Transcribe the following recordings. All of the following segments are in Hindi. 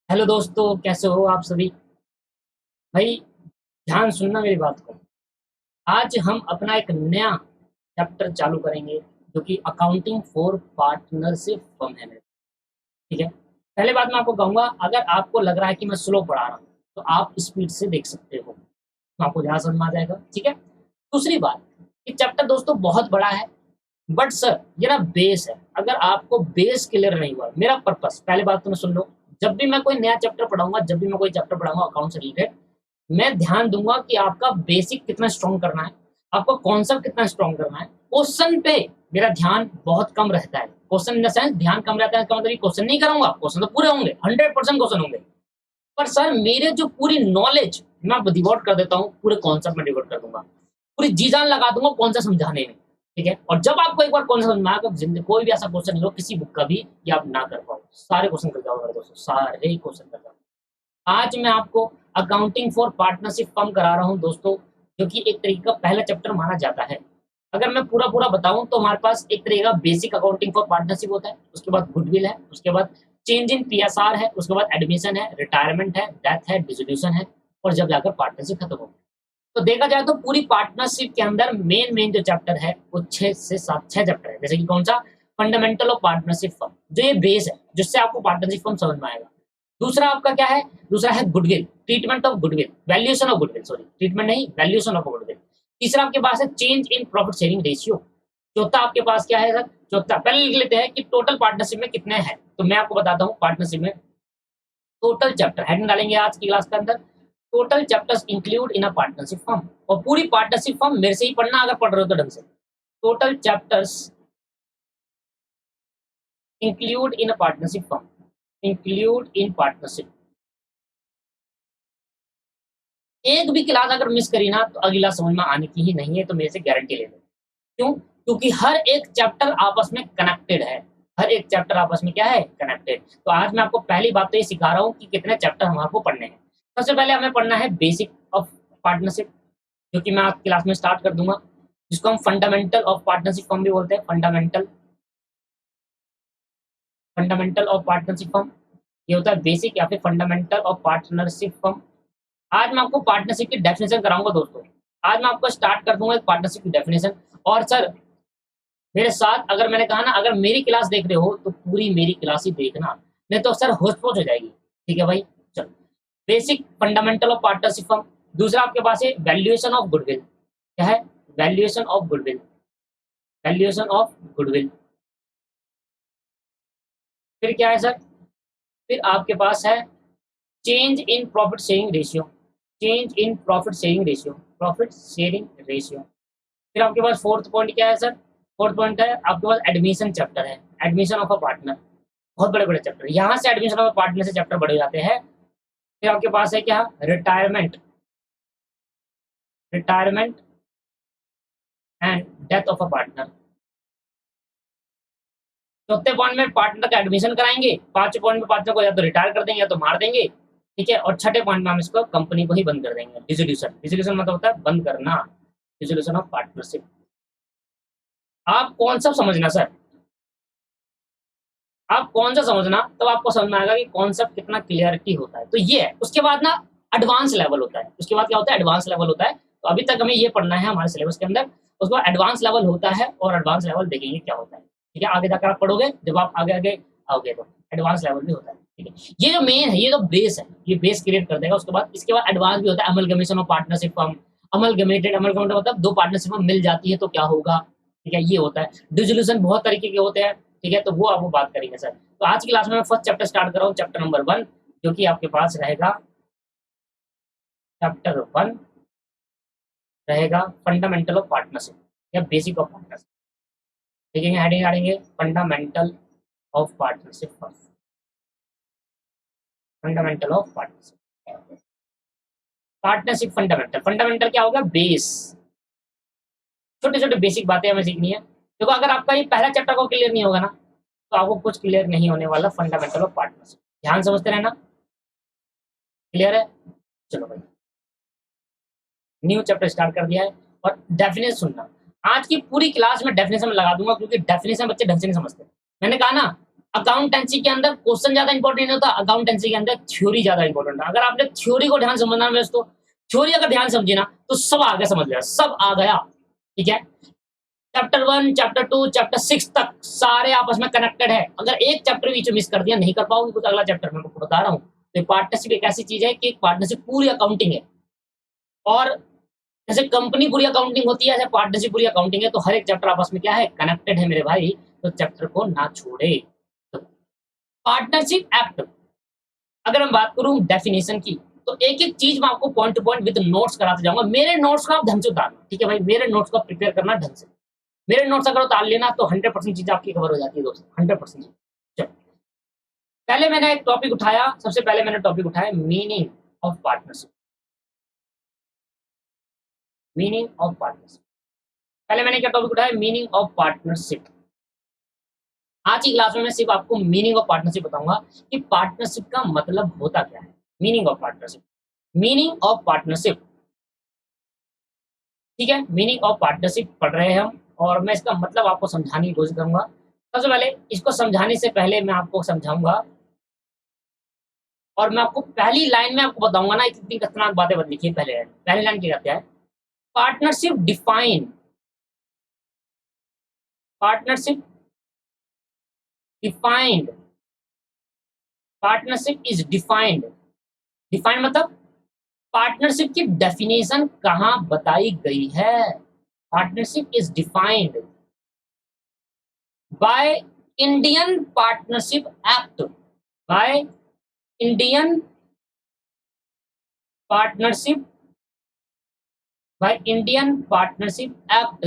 हेलो दोस्तों, कैसे हो आप सभी। भाई, ध्यान सुनना मेरी बात को। आज हम अपना एक नया चैप्टर चालू करेंगे जो कि अकाउंटिंग फॉर पार्टनरशिप फर्म है मेरे। ठीक है। पहले बात मैं आपको कहूँगा, अगर आपको लग रहा है कि मैं स्लो पढ़ा रहा हूँ तो आप स्पीड से देख सकते हो, तो आपको ज़्यादा समझ में आ जाएगा। ठीक है। दूसरी बात, ये चैप्टर दोस्तों बहुत बड़ा है, बट सर ये ना बेस है। अगर आपको बेस क्लियर नहीं हुआ, मेरा पर्पस, पहले बात तो मैं सुन लो। जब भी मैं कोई नया चैप्टर पढ़ाऊंगा, जब भी मैं कोई चैप्टर पढ़ाऊंगा अकाउंट से रिलेटेड, मैं ध्यान दूंगा कि आपका बेसिक कितना स्ट्रॉन्ग करना है, आपका कॉन्सेप्ट कितना स्ट्रॉन्ग करना है। क्वेश्चन पे मेरा ध्यान बहुत कम रहता है। क्वेश्चन इन द सेंस ध्यान कम रहता है, इसका मतलब क्वेश्चन नहीं कराऊंगा, क्वेश्चन तो पूरे होंगे, 100% क्वेश्चन होंगे। पर सर मेरे जो पूरी नॉलेज मैं डिवोट कर देता हूँ, पूरे कॉन्सेप्ट में डिवोट कर दूंगा, पूरी जी जान लगा दूंगा कॉन्सेप्ट समझाने में। ठीक है। और जब आपको एक बार कॉन्सेप्ट समझ में आएगा, जिंदगी कोई भी ऐसा क्वेश्चन नहीं हो किसी बुक का भी कि आप ना कर पाओ, सारे क्वेश्चन कर जाओगे दोस्तों, सारे क्वेश्चन कर जाओगे। आज मैं आपको अकाउंटिंग फॉर पार्टनरशिप फर्म करा रहा हूँ दोस्तों, जो कि एक तरीके का पहला चैप्टर माना जाता है। अगर मैं पूरा पूरा बताऊं तो हमारे पास एक तरीके का बेसिक अकाउंटिंग फॉर पार्टनरशिप होता है, उसके बाद गुडविल है, उसके बाद चेंज इन पीएसआर है, उसके बाद एडमिशन है, रिटायरमेंट है, डेथ है, डिसोल्यूशन है, और जब जाकर पार्टनरशिप खत्म होगी। तो देखा जाए तो पूरी पार्टनरशिप के अंदर मेन मेन जो चैप्टर है वो 6 चैप्टर है। जैसे कि कौन सा, फंडामेंटल ऑफ पार्टनरशिप फर्म, जो ये बेस है जिससे आपको पार्टनरशिप फर्म समझ में आएगा। दूसरा आपका क्या है, दूसरा है goodwill, treatment of goodwill, valuation of goodwill, sorry treatment नहीं, वैल्यूएशन ऑफ गुडविल। तीसरा आपके पास है change in profit sharing ratio. चौथा आपके पास क्या है सर, चौथा पहले लिख लेते हैं कि टोटल पार्टनरशिप में कितने हैं। तो मैं आपको बताता हूँ पार्टनरशिप में टोटल चैप्टर हेडिंग डालेंगे आज की क्लास के अंदर, total chapters include in a partnership firm. और पूरी पार्टनरशिप फर्म मेरे से ही पढ़ना अगर पढ़ रहे हो तो ढंग से। Total chapters include in a partnership firm, include in partnership. एक भी क्लास अगर मिस करी ना तो अगला समझ में आने की ही नहीं है, तो मेरे से गारंटी ले लो। क्यों? क्योंकि हर एक चैप्टर आपस में कनेक्टेड है, हर एक चैप्टर आपस में क्या है, कनेक्टेड। तो आज मैं आपको पहली बात तो ये सिखा रहा हूँ कि कितने चैप्टर हमारे को पढ़ने हैं। सबसे पहले हमें पढ़ना है बेसिक ऑफ पार्टनरशिप, जो कि मैं आज क्लास में स्टार्ट कर दूंगा, जिसको हम फंडामेंटल ऑफ पार्टनरशिप फर्म भी बोलते हैं। Fundamental, fundamental of partnership firm, ये होता है बेसिक या फिर फंडामेंटल ऑफ पार्टनरशिप फर्म। आज मैं आपको पार्टनरशिप की डेफिनेशन कराऊंगा दोस्तों। आज मैं आपको स्टार्ट कर दूंगा एक पार्टनरशिप की डेफिनेशन। और सर मेरे साथ, अगर मैंने कहा ना, अगर मेरी क्लास देख रहे हो तो पूरी मेरी क्लास ही देखना, नहीं तो सर होच पोच हो जाएगी। ठीक है भाई, चलो। Basic fundamental of partnership firm. दूसरा आपके पास है वैल्यूएशन ऑफ गुडविल। क्या है? Valuation of goodwill, valuation of goodwill. फिर क्या है सर, फिर आपके पास है change in profit sharing ratio, change in profit sharing ratio, profit sharing ratio. फिर आपके पास फोर्थ पॉइंट क्या है सर, फोर्थ पॉइंट है आपके पास एडमिशन चैप्टर है, एडमिशन ऑफ अ पार्टनर। बहुत बड़े बड़े चैप्टर, यहाँ से एडमिशन ऑफ अ पार्टनर से चैप्टर बड़े हो जाते हैं। फिर आपके पास है क्या, retirement, retirement and death of a partner. चौथे पॉइंट में पार्टनर का एडमिशन कराएंगे, पांचवें पॉइंट में पार्टनर को या तो रिटायर कर देंगे या तो मार देंगे। ठीक है। और छठे पॉइंट में हम इसको कंपनी को ही बंद कर देंगे, डिसोल्यूशन। डिसोल्यूशन मतलब होता है बंद करना, डिसोल्यूशन ऑफ पार्टनरशिप। आप कौन सा समझना सर, आप कौन सा समझना, तब आपको समझ में आएगा कि कॉन्सेप्ट कितना क्लियरिटी होता है। तो ये है। उसके बाद ना एडवांस लेवल होता है, उसके बाद क्या होता है, एडवांस लेवल होता है। तो अभी तक हमें ये पढ़ना है हमारे सिलेबस के अंदर, उसके बाद एडवांस लेवल होता है, और एडवांस लेवल देखेंगे क्या होता है। ठीक है। आगे जाकर आप पढ़ोगे, जब आप आगे आगे आओगे तो एडवांस लेवल भी होता है। ठीक है। ये जो मेन है, ये जो बेस है, ये बेस क्रिएट कर देगा। उसके बाद इसके बाद एडवांस भी होता है, amalgamation of partnership firm, amalgamated, amalgamated मतलब दो पार्टनरशिप फर्म मिल जाती है तो क्या होगा। ठीक है, ये होता है। डिसोल्यूशन बहुत तरीके के होते हैं। ठीक है, तो वो आपको बात करेंगे सर। तो आज की क्लास में मैं फर्स्ट चैप्टर स्टार्ट कर रहा हूँ, चैप्टर नंबर 1, जो कि आपके पास रहेगा, चैप्टर 1 रहेगा फंडामेंटल ऑफ पार्टनरशिप या बेसिक ऑफ पार्टनरशिप। देखेंगे, हेडिंग डालेंगे fundamental of partnership first, fundamental of partnership. Partnership fundamental, fundamental क्या होगा, बेस। छोटे छोटे बेसिक बातें हमें सीखनी है। देखो, अगर आपका ये पहला चैप्टर को क्लियर नहीं होगा ना, तो आपको कुछ क्लियर नहीं होने वाला। फंडामेंटल ऑफ पार्टनरशिप ध्यान समझते रहना। क्लियर है? चलो भाई, न्यू चैप्टर स्टार्ट कर दिया है। और डेफिनेशन सुनना, आज की पूरी क्लास में डेफिनेशन में लगा दूंगा, क्योंकि डेफिनेशन बच्चे ढंग से नहीं समझते। मैंने कहा ना, अकाउंटेंसी के अंदर क्वेश्चन ज्यादा इंपॉर्टेंट होता, अकाउंटेंसी के अंदर थ्योरी ज्यादा इंपॉर्टेंट है। अगर आपने थ्योरी को ध्यान समझना है दोस्तों, थ्योरी अगर ध्यान समझे ना तो सब आ गया, समझ लिया सब आ गया। ठीक है, चैप्टर 1 चैप्टर 2 चैप्टर 6 तक सारे आपस में कनेक्टेड है। अगर एक चैप्टर बीच में मिस कर दिया नहीं कर पाओगे कुछ, अगला चैप्टर मैं आपको बता रहा हूँ। तो पार्टनरशिप एक ऐसी चीज है कि पार्टनरशिप पूरी अकाउंटिंग है, और जैसे कंपनी पूरी अकाउंटिंग होती है ऐसे पार्टनरशिप पूरी अकाउंटिंग है। तो हर एक चैप्टर आपस में क्या है, कनेक्टेड है मेरे भाई, तो चैप्टर को ना छोड़े। तो पार्टनरशिप एक्ट अगर मैं बात करूं डेफिनेशन की, तो एक एक चीज मैं आपको point two point with notes कराते जाऊंगा। मेरे नोट्स को आप ढंग से उतारना, ठीक है भाई, मेरे नोट्स को प्रिपेयर करना ढंग से। मेरे नोट्स अगर उतार लेना तो 100% चीज आपकी कवर हो जाती है दोस्तों, 100% चीज। चलो, पहले मैंने एक टॉपिक उठाया, सबसे पहले मैंने टॉपिक उठाया meaning of partnership. Meaning of partnership, पहले मैंने क्या टॉपिक उठाया, मीनिंग ऑफ पार्टनरशिप। आज की क्लास में मैं सिर्फ आपको मीनिंग ऑफ पार्टनरशिप बताऊंगा कि पार्टनरशिप का मतलब होता क्या है। Meaning of partnership, meaning of partnership, ठीक है, मीनिंग ऑफ पार्टनरशिप पढ़ रहे हैं हम, और मैं इसका मतलब आपको समझाने की कोशिश करूंगा। सबसे पहले इसको समझाने से पहले मैं आपको समझाऊंगा, और मैं आपको पहली लाइन में आपको बताऊंगा ना, इतनी खतरनाक बातें मत लिखिए। पहली लाइन क्या कहते हैं, partnership define, partnership defined, partnership is defined. Defined मतलब पार्टनरशिप की डेफिनेशन कहां बताई गई है। Partnership is defined by Indian partnership act, by Indian partnership, by Indian partnership act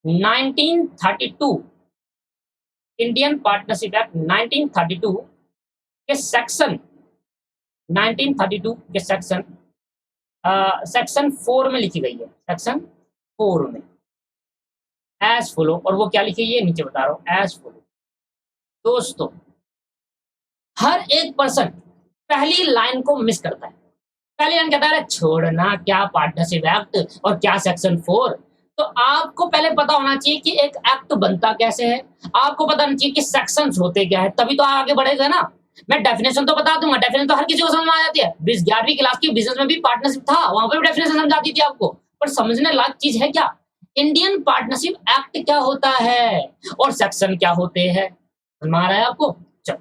1932, Indian partnership act 1932 के सेक्शन 1932 के सेक्शन 4 में लिखी गई है, सेक्शन 4 में एज फॉलो। और वो क्या लिखी है नीचे बता रहा हूं, एज फॉलो। दोस्तों हर एक पर्सन पहली लाइन को मिस करता है। पहली लाइन कहता है छोड़ना क्या पार्टनरशिप एक्ट और क्या सेक्शन 4। तो आपको पहले पता होना चाहिए कि एक एक्ट बनता कैसे है, आपको पता होना चाहिए कि सेक्शंस होते क्या है, तभी तो आगे बढ़ेगा ना। मैं डेफिनेशन तो बता दूंगा, डेफिनेशन तो हर किसी को समझ में आ जाती है। 11वीं क्लास की बिजनेस में भी पार्टनरशिप था, वहां पे भी डेफिनेशन समझाती थी आपको, पर समझने लायक चीज है क्या, इंडियन पार्टनरशिप एक्ट क्या होता है और सेक्शन क्या होते हैं, समझ में आ रहा है आपको। चलो,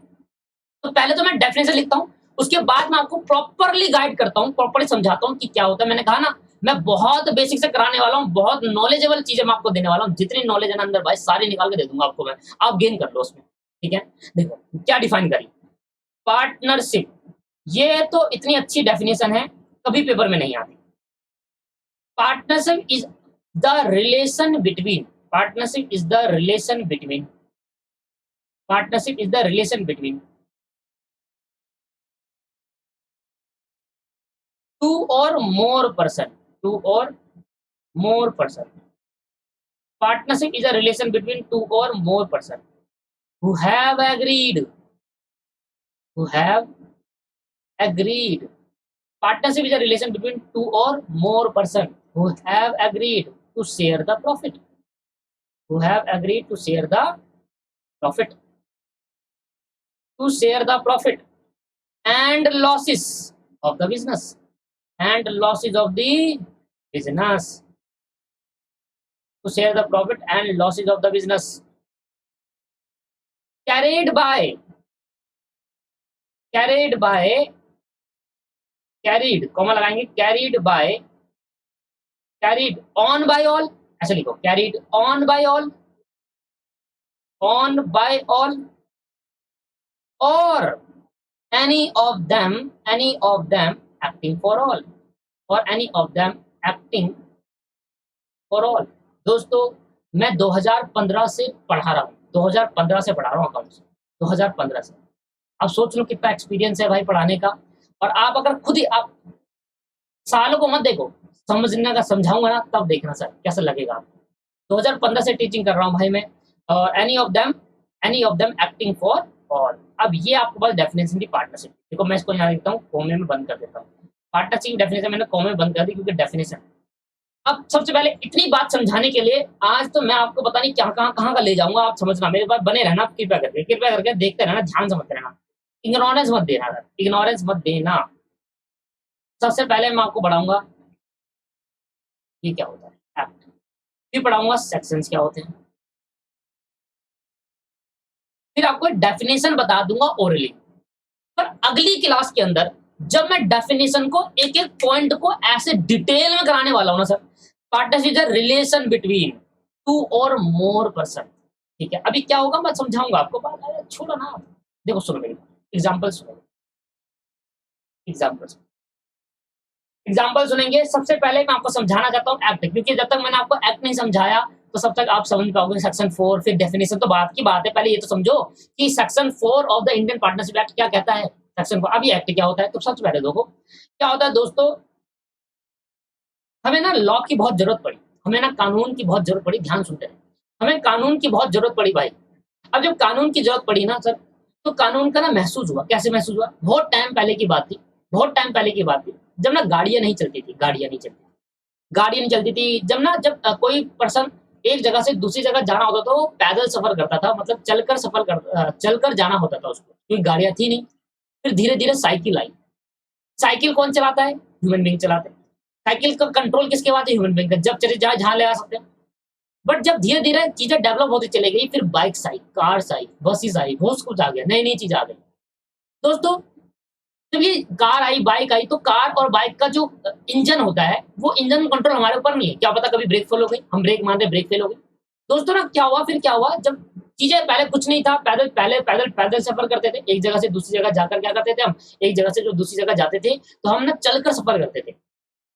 तो पहले तो मैं डेफिनेशन लिखता हूँ, उसके बाद मैं आपको प्रॉपरली गाइड करता हूँ, प्रॉपरली समझाता हूँ कि क्या होता है। मैंने कहा ना मैं बहुत बेसिक से कराने वाला हूँ, बहुत नॉलेजेबल चीजें मैं आपको देने वाला हूँ। जितनी नॉलेज है ना अंदर भाई सारी निकाल के दे दूंगा आपको मैं, आप गेन कर लो उसमें। ठीक है, देखो क्या डिफाइन करी पार्टनरशिप, ये तो इतनी अच्छी डेफिनेशन है कभी पेपर में नहीं आती। Partnership is the relation between, partnership is the relation between, partnership is the relation between two or more person, two or more person. Partnership is a relation between two or more person who have agreed, who have agreed. Partnership is a relation between two or more person who have agreed to share the profit, who have agreed to share the profit, to share the profit and losses of the business, and losses of the business, to share the profit and losses of the business carried by, carried by, carried comma लगाएंगे, carried by, carried on by all, ऐसे लिखो carried on by all, on by all, or any of them, any of them acting for all, or any of them acting for all। दोस्तों मैं 2015 से पढ़ा रहा हूँ, 2015 से पढ़ा रहा हूँ अकाउंट्स, 2015 से। अब सोच लो कितना एक्सपीरियंस है भाई पढ़ाने का। और आप अगर खुद ही आप सालों को मत देखो, समझने का समझाऊंगा ना तब देखना सर कैसा लगेगा आपको। 2015 से टीचिंग कर रहा हूँ भाई मैं। और any of them acting for all. अब ये आपको बस डेफिनेशन थी पार्टनरशिप। देखो मैं इसको यहाँ लिखता हूँ, कोमे में बंद कर देता हूँ। पार्टनरशिप की डेफिनेशन मैंने कोमे में बंद कर दी क्योंकि डेफिनेशन अब सबसे पहले इतनी बात समझाने के लिए आज तो मैं आपको पता नहीं क्या कहाँ का ले जाऊँगा, आप समझना, मेरे पास बने रहना कृपया करके देखते रहना, ध्यान से मत रहना। इग्नोरेंस मत देना सर, इग्नोरेंस मत देना। सबसे पहले मैं आपको पढ़ाऊँगा ये क्या होता है एक्ट, फिर पढ़ाऊँगा सेक्शंस क्या होते हैं, फिर आपको डेफिनिशन बता दूँगा ओरली। पर अगली क्लास के अंदर जब मैं डेफिनेशन को एक-एक पॉइंट को ऐसे डिटेल में कराने वाला हूँ ना sir, partnership is a relation between two or more person. ठीक है, अभी क्या होगा मैं समझाऊँगा आपको, बात अरे छोड़ो ना आप। देखो सुनो मेरी बात, एग्ज़ाम्पल सुनो, एग्ज़ाम्पल सुनो। एग्ज़ाम्पल सुनेंगे, सबसे पहले मैं आपको समझाना चाहता हूँ एक्ट, क्योंकि जब तक मैंने आपको एक्ट नहीं समझाया, तो तब तक आप समझ नहीं पाओगे सेक्शन 4 फिर डेफिनिशन तो बात की बात है, पहले ये तो समझो कि section 4 of the Indian partnership act क्या कहता है? सेक्शन 4 अभी एक्ट क्या होता है? तो सबसे पहले देखो, क्या होता है दोस्तों, हमें ना लॉ की बहुत ज़रूरत पड़ी, हमें ना कानून की बहुत ज़रूरत पड़ी, ध्यान सुनते रहें। हमें कानून की बहुत ज़रूरत पड़ी भाई। अब जब कानून की ज़रूरत पड़ी ना सर, तो कानून का ना महसूस हुआ, कैसे महसूस हुआ? बहुत टाइम पहले की बात थी, बहुत टाइम पहले की बात थी, जब ना गाड़ियाँ नहीं चलती थी, गाड़ियाँ नहीं चलती थी। गाड़ी नहीं चलती थी, जब ना कोई पर्सन एक जगह से दूसरी जगह जाना होता था, वो पैदल सफ़र करता था, मतलब चलकर जाना होता था उसको, क्योंकि गाड़ियाँ थी नहीं। फिर धीरे-धीरे साइकिल आई। साइकिल कौन चलाता है? ह्यूमन बीइंग चलाते हैं। साइकिल का कंट्रोल किसके पास है? ह्यूमन बीइंग का, जब चले जाए जहाँ ले आ सकते हैं। बट जब धीरे-धीरे चीज़ें डेवलप होती चली गई, फिर बाइक्स आई, कार्स आई, बसेस आई, बहुत कुछ आ गया, नई-नई चीज़ आ गई। दोस्तों, जब ये कार आई, बाइक आई, तो कार और बाइक का जो इंजन होता है, वो इंजन कंट्रोल हमारे ऊपर नहीं है। क्या पता कभी ब्रेक फेल हो गई, हम ब्रेक मार रहे, ब्रेक फेल हो गई। दोस्तों ना क्या हुआ, फिर क्या हुआ, जब चीज़ें पहले कुछ नहीं था, पैदल सफ़र करते थे, एक जगह से दूसरी जगह जाकर क्या करते थे हम, एक जगह से जो दूसरी जगह जाते थे, तो हम ना चलकर सफ़र करते थे।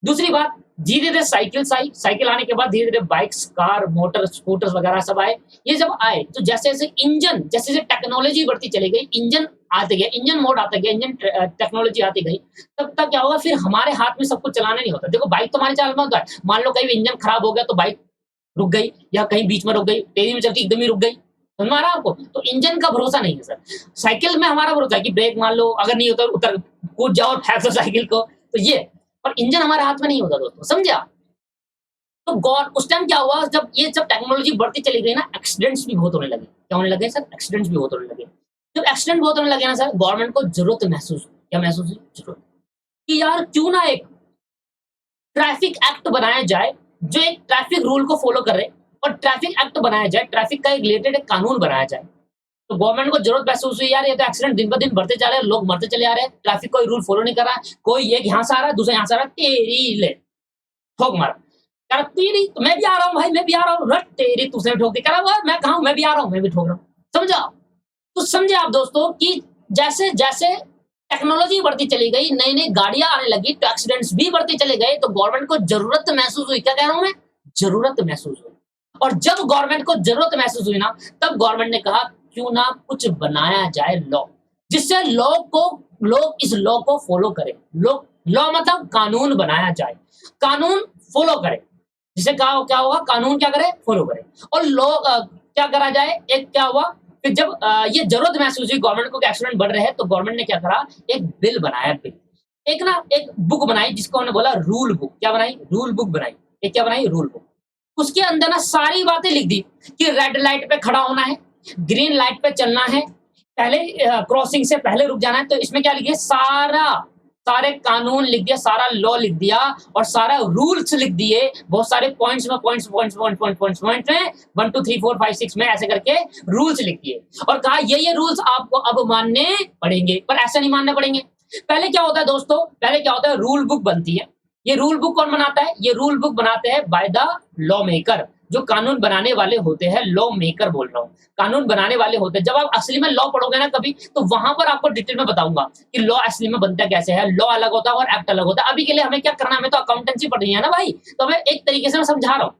दूसरी बात, धीरे-धीरे साइकिल्स आई, साइकिल आने के बाद धीरे-धीरे बाइक्स, कार, मोटर, स्कूटर्स वगैरह सब आए। ये जब आए, तो जैसे-जैसे इंजन, जैसे-जैसे टेक्नोलॉजी बढ़ती चली गई, इंजन आते गए, इंजन मोड आता गया, टेक्नोलॉजी आती गई, तब तक क्या होगा, फिर हमारे हाथ में सब कुछ चलाना नहीं होता। देखो बाइक तो हमारे चाल में होता है, मान लो कहीं भी इंजन खराब हो गया, तो बाइक रुक गई या कहीं बीच में रुक गई, तेज़ी में चलती एकदम ही रुक गई। समझ में आ रहा है आपको? तो इंजन का भरोसा नहीं है सर। साइकिल में हमारा भरोसा है कि ब्रेक मार लो, अगर नहीं होता उतर कूद जाओ, फेंक दो साइकिल को, तो ये। पर इंजन हमारे हाथ में नहीं होता दोस्तों, समझे आप? तो गौर उस टाइम क्या हुआ, जब टेक्नोलॉजी बढ़ती चली गई ना, एक्सीडेंट्स भी बहुत होने लगे। क्या होने लगे सर? एक्सीडेंट्स भी बहुत होने लगे। जब एक्सीडेंट बहुत होने लगे ना सर, गवर्नमेंट को ज़रूरत महसूस हुई। क्या महसूस हुई? ज़रूरत, कि यार क्यों ना एक ट्रैफिक एक्ट बनाया जाए, जो एक ट्रैफिक रूल को फ़ॉलो करे, और ट्रैफिक एक्ट बनाया जाए, ट्रैफिक का एक रिलेटेड एक कानून बनाया जाए। तो गवर्नमेंट को ज़रूरत महसूस हुई, यार ये तो एक्सीडेंट दिन ब दिन बढ़ते जा रहे हैं, लोग मरते चले आ रहे हैं, ट्रैफिक कोई रूल फ़ॉलो नहीं कर रहा है, कोई एक यहाँ से आ रहा है, दूसरा यहाँ से आ रहा है, तेरी ले, ठोक मारा। कह रहा तेरी तो मैं भी आ रहा हूँ भाई, मैं भी आ रहा हूँ, रट तेरी तूने ठोक दी। कह रहा वो मैं कहाँ हूँ, मैं भी आ रहा हूँ, मैं भी ठोक रहा हूँ। समझा? तो समझे आप दोस्तों कि जैसे-जैसे टेक्नोलॉजी बढ़ती चली गई, नई-नई गाड़ियाँ आने लगी, तो एक्सीडेंट्स भी बढ़ते चले गए, तो गवर्नमेंट को ज़रूरत महसूस हुई। क्या कह रहा हूँ मैं? ज़रूरत महसूस हुई। और जब गवर्नमेंट को ज़रूरत महसूस हुई ना, तब गवर्नमेंट ने कहा क्यों ना कुछ बनाया जाए लॉ, जिससे लोग इस लॉ को फॉलो करें। लॉ मतलब कानून बनाया जाए, कानून फॉलो करें। जिससे क्या होगा, कानून क्या करे, फॉलो करे। और लोग क्या करा जाए, एक क्या हुआ, फिर जब ये जरूरत महसूस हुई गवर्नमेंट को कि एक्सीडेंट बढ़ रहे हैं, तो गवर्नमेंट ने क्या करा, एक बिल बनाया, बिल, एक बुक बनाई, जिसको हमने बोला रूल बुक। क्या बनाई? रूल बुक बनाई। एक क्या बनाई? Rule book. उसके अंदर ना सारी बातें लिख दी कि रेड लाइट पे खड़ा होना है, ग्रीन लाइट पे चलना है, पहले क्रॉसिंग से पहले रुक जाना है। तो इसमें क्या लिखे, सारे कानून लिख दिया, सारा लॉ लिख दिया, और सारा रूल्स लिख दिए, बहुत सारे पॉइंट्स में, पॉइंट्स में 1 2 3 4 5 6 में ऐसे करके रूल्स लिख दिए, और कहा ये रूल्स आपको अब मानने पड़ेंगे। पर ऐसे नहीं मानने पड़ेंगे। पहले क्या होता है दोस्तों, पहले क्या होता है, रूल बुक बनती है। ये रूल बुक कौन बनाता है? ये रूल बुक बनाते हैं बाय द लॉ मेकर, जो कानून बनाने वाले होते हैं, लॉ मेकर बोल रहा हूँ, कानून बनाने वाले होते हैं। जब आप असली में लॉ पढ़ोगे ना कभी, तो वहां पर आपको डिटेल में बताऊंगा कि लॉ असली में बनता कैसे है, लॉ अलग होता है और एक्ट अलग होता है। अभी के लिए हमें क्या करना है, हमें तो अकाउंटेंसी पढ़नी है ना भाई, तो हमें एक तरीके से मैं समझा रहा हूँ।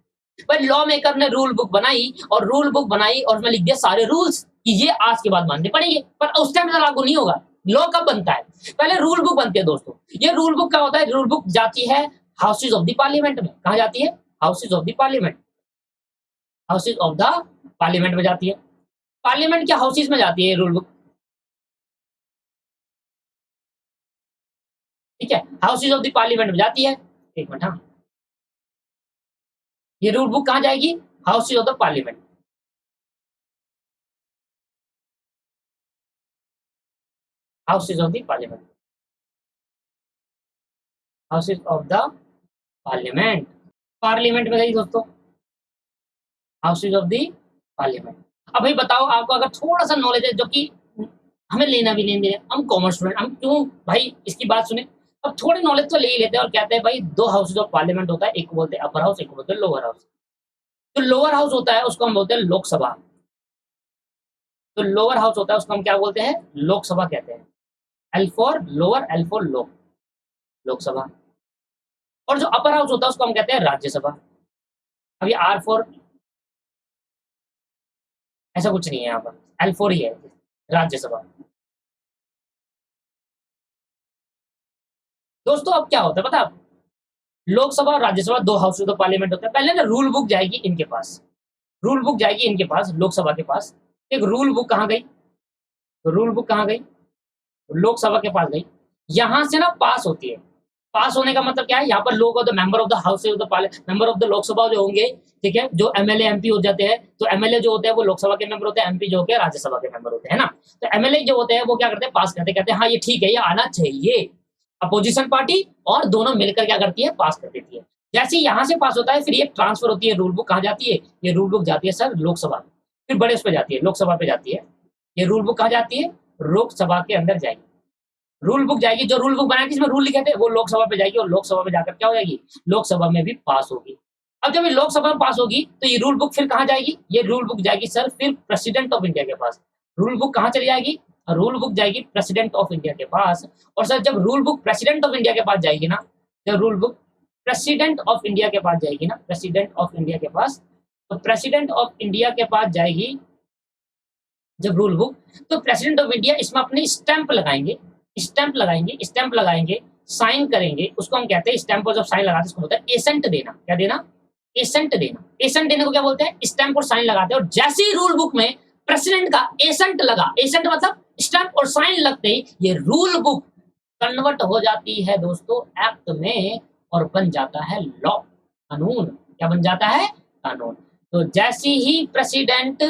भाई लॉ मेकर ने रूल बुक बनाई, और रूल बुक बनाई और उसमें लिख दिया सारे रूल्स कि ये आज के बाद मानने पड़ेंगे, पर उस टाइम लागू नहीं होगा। लॉ कब बनता है? पहले रूल बुक बनती है दोस्तों। ये रूल बुक क्या होता है? रूल बुक जाती है हाउसेज ऑफ द पार्लियामेंट में। कहा जाती है? Houses of the parliament, houses of the parliament में जाती है। पार्लियामेंट के हाउसेज में जाती है रूल बुक। ठीक है, हाउसेज ऑफ द पार्लियामेंट में जाती है। एक मिनट, हाँ। ये रूल बुक कहाँ जाएगी? Houses of the parliament. Houses of the parliament, houses of the parliament, parliament में गई दोस्तों, हाउसेज ऑफ द पार्लियामेंट। अब भाई बताओ, आपको अगर थोड़ा सा नॉलेज है, जो कि हमें लेना भी नहीं है, हम कॉमर्स स्टूडेंट, हम क्यों भाई इसकी बात सुने। अब थोड़ी नॉलेज तो ले ही लेते हैं और कहते हैं भाई दो हाउसेज ऑफ पार्लियामेंट होता है, एक को बोलते हैं अपर हाउस, एक को बोलते हैं लोअर हाउस। जो लोअर हाउस होता है उसको हम बोलते हैं लोकसभा, जो लोअर हाउस होता है उसको हम क्या बोलते हैं? लोकसभा कहते हैं। L for lower, L for लोक, लोकसभा। और जो अपर हाउस होता है उसको हम कहते हैं राज्यसभा। अब ये आर फॉर, ऐसा कुछ नहीं है यहाँ पर, एल फॉर ही है, राज्यसभा। दोस्तों अब क्या होता है पता है? लोकसभा और राज्यसभा दो हाउस ऑफ पार्लियामेंट होते हैं। पहले ना रूल बुक जाएगी इनके पास, रूल बुक जाएगी इनके पास, लोकसभा के पास। एक रूल बुक कहाँ गई? रूल बुक कहाँ गई? लोकसभा के पास गई। यहाँ से ना पास होती है। पास होने का मतलब क्या है? यहाँ पर लोग, the member of the house of the parliament, member of the Lok Sabha जो होंगे, ठीक है, जो एमएलए एमपी हो जाते हैं, तो एमएलए जो होते हैं वो लोकसभा के मेंबर होते हैं, एमपी जो होते हैं राज्यसभा के मेंबर होते हैं ना। तो एमएलए जो होते हैं वो क्या करते हैं? पास करते, कहते हैं हाँ ये ठीक है, ये आना चाहिए। अपोजिशन पार्टी और दोनों मिलकर क्या करती है? पास कर देती है। जैसे ही यहाँ से पास होता है, फिर ये ट्रांसफर होती है, रूल बुक कहाँ जाती है? ये रूल बुक जाती है सर लोकसभा, फिर बड़े उस पर जाती है, लोकसभा पे जाती है। ये रूल बुक कहाँ जाती है? लोकसभा के अंदर जाएगी। रूल बुक जाएगी, जो रूल बुक बनाई थी इसमें रूल लिखे थे, वो लोकसभा पे जाएगी और लोकसभा में जाकर क्या हो जाएगी? लोकसभा में भी पास होगी। अब जब ये लोकसभा में पास होगी तो ये रूल बुक फिर कहाँ जाएगी? ये रूल बुक जाएगी सर फिर प्रेसिडेंट ऑफ इंडिया के पास। रूल बुक कहाँ चली जाएगी? रूल बुक जाएगी प्रेसिडेंट ऑफ इंडिया के पास। और सर जब rule book president of India के पास जाएगी ना, जब rule book president of India के पास जाएगी ना, प्रेसिडेंट ऑफ इंडिया के पास, तो प्रेसिडेंट ऑफ इंडिया के पास जाएगी जब रूल बुक, तो प्रेसिडेंट ऑफ इंडिया इसमें अपने स्टैंप लगाएंगे, स्टैंप लगाएंगे, स्टैंप लगाएंगे, साइन करेंगे, उसको हम कहते हैं स्टैंप और जब साइन लगाते हैं उसको बोलते हैं एसेंट देना। क्या देना? एसेंट देना। एसेंट देने को क्या बोलते हैं? स्टैंप और साइन लगाते हैं। और जैसे ही रूल बुक में प्रेसिडेंट का एसेंट लगा, एसेंट मतलब स्टैंप और साइन लगते ही ये रूल बुक कन्वर्ट हो जाती है दोस्तों एक्ट में और बन जाता है लॉ, कानून। क्या बन जाता है? कानून। तो जैसे ही president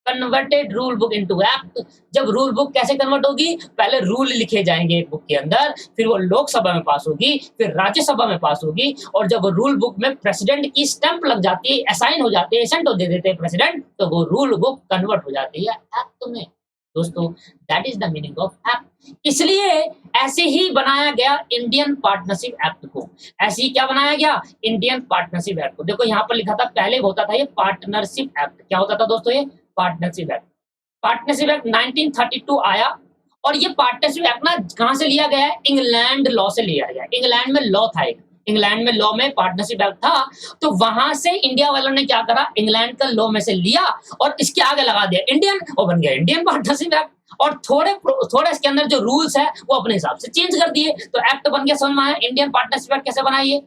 converted rule book into act, जब रूल बुक कैसे कन्वर्ट होगी? पहले रूल लिखे जाएंगे एक बुक के अंदर, फिर वो लोकसभा में पास होगी, फिर राज्यसभा में पास होगी, और जब रूल बुक में प्रेसिडेंट की स्टैंप लग जाती है, असाइन हो जाती है, एसेंट हो दे देते हैं प्रेसिडेंट, तो वो रूल बुक कन्वर्ट हो जाती है एक्ट में। दोस्तों that is the meaning of act. इसलिए ऐसे ही बनाया गया इंडियन पार्टनरशिप एक्ट को। ऐसे ही क्या बनाया गया? इंडियन पार्टनरशिप एक्ट को। देखो यहाँ पर लिखा था, पहले होता था ये पार्टनरशिप एक्ट। क्या होता था दोस्तों? ये पार्टनरशिप एक्ट। पार्टनरशिप एक्ट 1932 आया, और ये पार्टनरशिप एक्ट ना कहां से लिया गया है? इंग्लैंड लॉ से लिया गया। इंग्लैंड में लॉ था एक, इंग्लैंड में लॉ में पार्टनरशिप एक्ट था, तो वहां से इंडिया वालों ने क्या करा? इंग्लैंड का लॉ में से लिया और इसके आगे लगा दिया इंडियन, और बन गया इंडियन पार्टनरशिप एक्ट। और थोड़े इसके अंदर जो रूल्स है वो अपने हिसाब से चेंज कर दिए, तो एक्ट बन गया। समझ में आया इंडियन पार्टनरशिप एक्ट कैसे बना? ये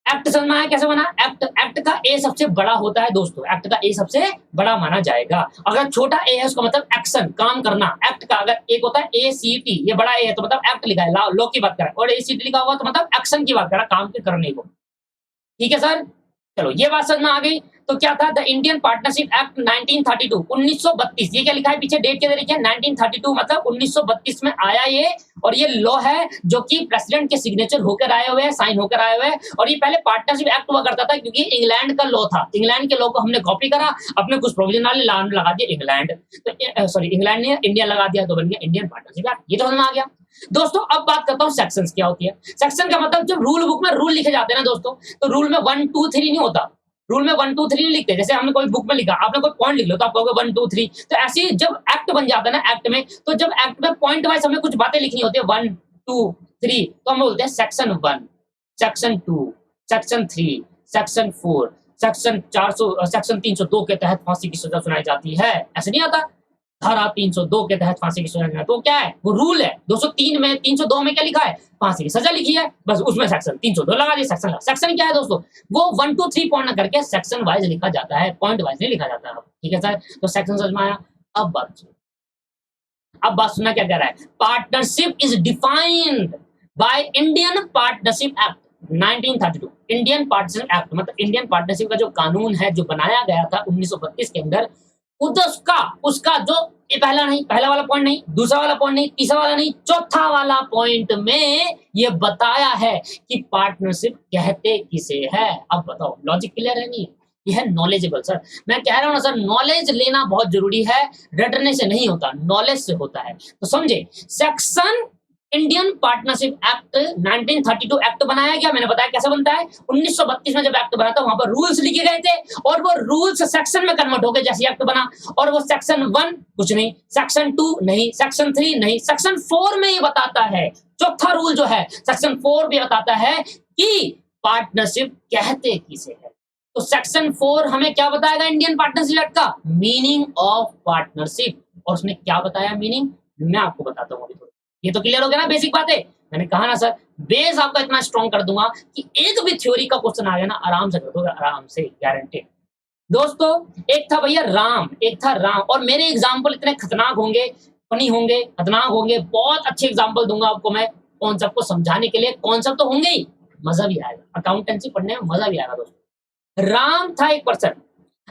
एक्ट समझ में आया कैसे बना? एक्ट का ए सबसे बड़ा होता है दोस्तों, एक्ट का ए सबसे बड़ा माना जाएगा। अगर छोटा ए है उसका मतलब एक्शन, काम करना। एक्ट का अगर एक होता है ACT, ये बड़ा ए है तो मतलब एक्ट लिखा है, लॉ की बात करें, और ACT लिखा हुआ तो मतलब एक्शन की बात करें, काम के करने को। ठीक है सर, चलो ये बात समझ में आ गई। तो क्या था? The Indian partnership act 1932, 1932। ये क्या लिखा है पीछे? डेट क्या लिखा है? 1932 मतलब 1932 में आया ये, और ये लॉ है जो कि प्रेसिडेंट के सिग्नेचर होकर आए हुए हैं, साइन होकर आए हुए हैं। और ये पहले पार्टनरशिप एक्ट हुआ करता था क्योंकि इंग्लैंड का लॉ था, इंग्लैंड के लॉ को हमने कॉपी करा, अपने कुछ प्रोविजन वाले लगा दिया इंग्लैंड, तो सॉरी इंग्लैंड ने इंडिया लगा दिया, तो बन गया इंडियन पार्टनरशिप एक्ट। ये तो समझ में आ गया। दोस्तों अब बात करता हूँ सेक्शंस क्या होती है। सेक्शन का मतलब जब रूल बुक में रूल लिखे जाते हैं ना दोस्तों, तो रूल में 1 2 3 नहीं होता, रूल में 1 2 3 नहीं लिखते। जैसे हमने कोई बुक में लिखा, आपने कोई पॉइंट लिख लो तो आप कहोगे 1 2 3, तो ऐसे ही जब एक्ट बन जाता है ना एक्ट में, तो जब एक्ट में पॉइंट वाइज हमें कुछ बातें लिखनी होती है 1 2 3, तो हम बोलते हैं section 1, section 2, section 3, section 4, section 302 के तहत फांसी की सजा सुनाई जाती है। ऐसे नहीं आता, धारा 302 के तहत फांसी की सजा। तो क्या है? वो रूल है। 203 में 302 में क्या लिखा है? फांसी की सजा लिखी है, बस उसमें सेक्शन 302 लगा दिया। सेक्शन क्या है दोस्तों? वो 1 2 3 पॉइंट करके सेक्शन वाइज लिखा जाता है, पॉइंट वाइज नहीं लिखा जाता है। ठीक है सर, तो सेक्शन समझ में आया। अब बात सुनना क्या कह रहा है। Partnership is defined by Indian partnership act 1932। Indian partnership act मतलब इंडियन पार्टनरशिप का जो कानून है जो बनाया गया था 1932 के अंदर, उसका उसका जो ये पहला वाला पॉइंट नहीं, दूसरा वाला पॉइंट नहीं, तीसरा वाला नहीं, चौथा वाला पॉइंट में ये बताया है कि पार्टनरशिप कहते किसे है। अब बताओ, लॉजिक क्लियर है नहीं? ये है नॉलेजेबल सर। मैं कह रहा हूं ना सर, नॉलेज लेना बहुत जरूरी है, रटने से नहीं होता, नॉलेज से होता है। तो समझे, section Indian partnership act 1932 act बनाया गया, मैंने बताया कैसे बनता है। 1932 में जब एक्ट बना था वहां पर रूल्स लिखे गए थे और वो रूल्स सेक्शन में कन्वर्ट हो गए जैसे एक्ट बना। और वो सेक्शन 1 कुछ नहीं, सेक्शन 2 नहीं, सेक्शन 3 नहीं, सेक्शन 4 में ये बताता है, चौथा रूल जो है सेक्शन 4 भी बताता है कि पार्टनरशिप कहते किसे है। तो सेक्शन 4 हमें क्या बताएगा इंडियन पार्टनरशिप एक्ट का? Meaning of partnership. और उसने क्या बताया मीनिंग, मैं आपको बताता हूँ अभी थोड़ा। ये तो क्लियर हो गया ना, बेसिक बात है। मैंने कहा ना सर, बेस आपका इतना स्ट्रॉन्ग कर दूंगा कि एक भी थ्योरी का क्वेश्चन आ गया ना आराम से कर दोगे, आराम से, गारंटेड। दोस्तों, एक था भैया राम, एक था राम। और मेरे एग्जाम्पल इतने खतरनाक होंगे, फनी होंगे, खतरनाक होंगे, बहुत अच्छे एग्जाम्पल दूंगा आपको मैं कॉन्सेप्ट को समझाने के लिए। कॉन्सेप्ट तो होंगे ही, मजा भी आएगा, अकाउंटेंसी पढ़ने में मजा भी आएगा दोस्तों। राम था एक पर्सन,